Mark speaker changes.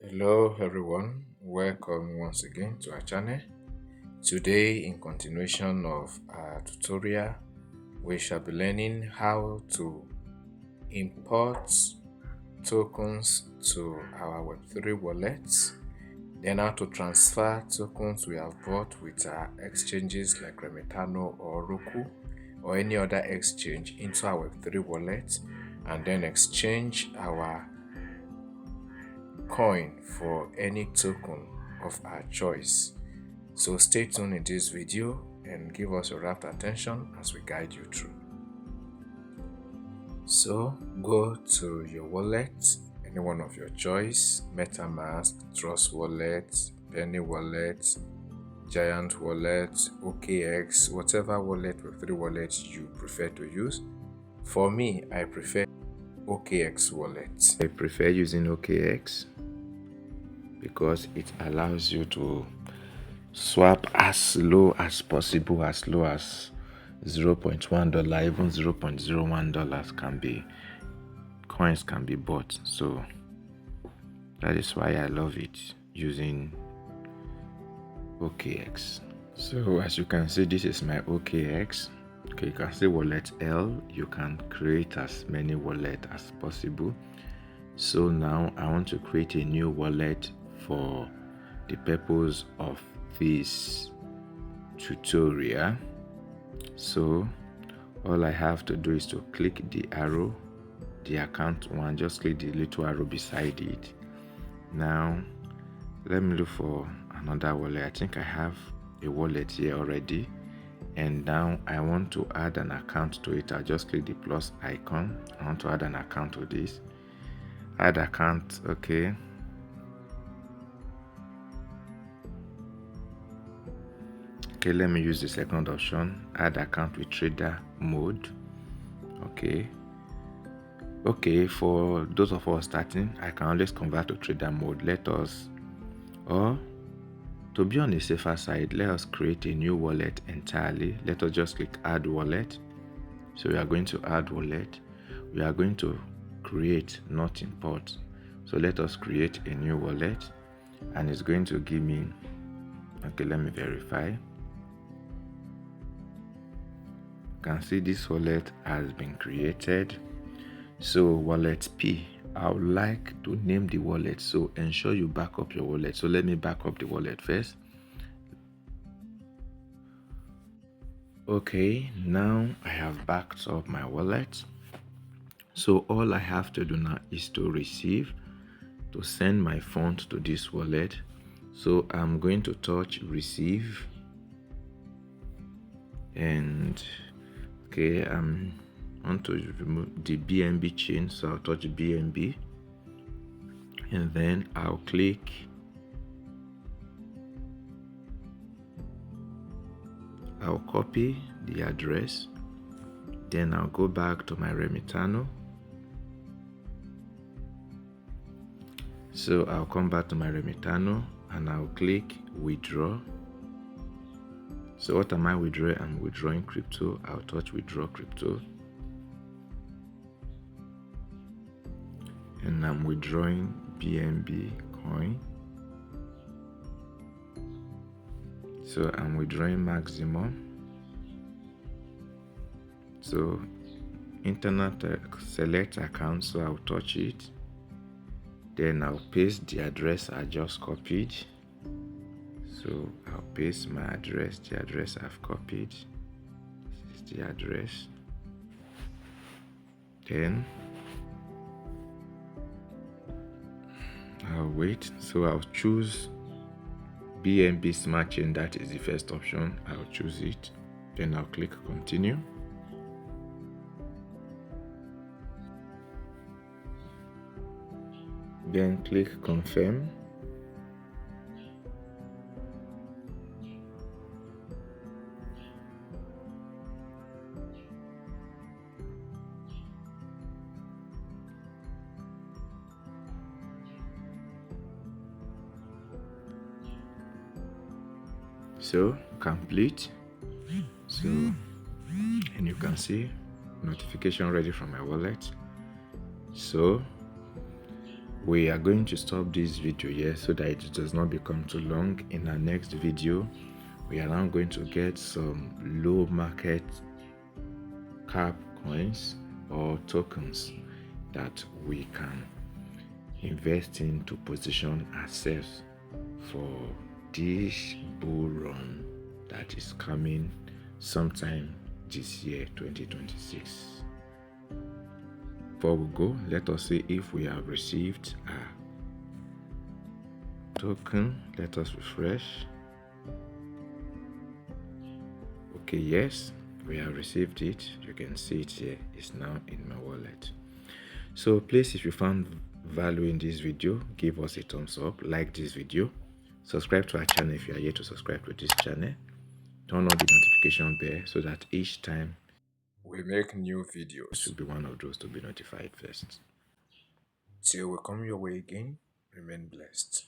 Speaker 1: Hello everyone, welcome once again to our channel. Today, in continuation of our tutorial, we shall be learning how to import tokens to our Web3 wallets, then how to transfer tokens we have bought with our exchanges like Remitano or Roku or any other exchange into our Web3 wallet, and then exchange our coin for any token of our choice. So stay tuned in this video and give us your rapt attention as we guide you through. So go to your wallet, any one of your choice: MetaMask, Trust Wallet, Penny Wallet, Giant Wallet, OKX, whatever wallet with 3 wallets you prefer to use. For me, I prefer OKX wallet. I prefer using OKX because it allows you to swap as low as possible, as low as $0.1, even $0.01 coins can be bought. So that is why I love it using OKX. So as you can see, this is my OKX. Okay, you can see wallet L. You can create as many wallets as possible. So now I want to create a new wallet for the purpose of this tutorial. So all I have to do is to click the arrow, the account one, just click the little arrow beside it. Now let me look for another wallet. I think I have a wallet here already, and now I want to add an account to it. I'll just click the plus icon. I want to add an account to this. Add account. Okay, let me use the second option, add account with trader mode. Okay, for those of us starting, I can always convert to trader mode. Or to be on the safer side, let us create a new wallet entirely. Let us just click add wallet. So we are going to add wallet. We are going to create, not import. So let us create a new wallet, and it's going to give me, okay, let me verify. You can see this wallet has been created. So wallet P, I would like to name the wallet, so ensure you back up your wallet. So let me back up the wallet first. Okay, now I have backed up my wallet. So all I have to do now is to send my funds to this wallet. So I'm going to touch receive, and okay, I want to remove the BNB chain, so I'll touch BNB, and then I'll copy the address, then I'll go back to my Remitano. So I'll come back to my Remitano and I'll click withdraw. So what am I withdrawing? I'm withdrawing crypto. I'll touch withdraw crypto, and I'm withdrawing BNB coin. So I'm withdrawing maximum. So internet select account, so I'll touch it, then I'll paste the address I just copied. So I'll paste my address, the address I've copied. This is the address. Then I'll wait. So I'll choose BNB Smart Chain, that is the first option. I'll choose it. Then I'll click continue. Then click confirm. So complete. So, and you can see notification ready from my wallet. So We are going to stop this video here so that it does not become too long. In our next video, we are now going to get some low market cap coins or tokens that we can invest in to position ourselves for this bull run that is coming sometime this year, 2026. Before we go, let us see if we have received a token. Let us refresh. Okay, yes, we have received it. You can see it here. It's now in my wallet. So please, if you found value in this video, give us a thumbs up, like this video, subscribe to our channel if you are yet to subscribe to this channel, turn on the notification bell so that each time we make new videos, you'll be one of those to be notified first. Till we come your way again, remain blessed.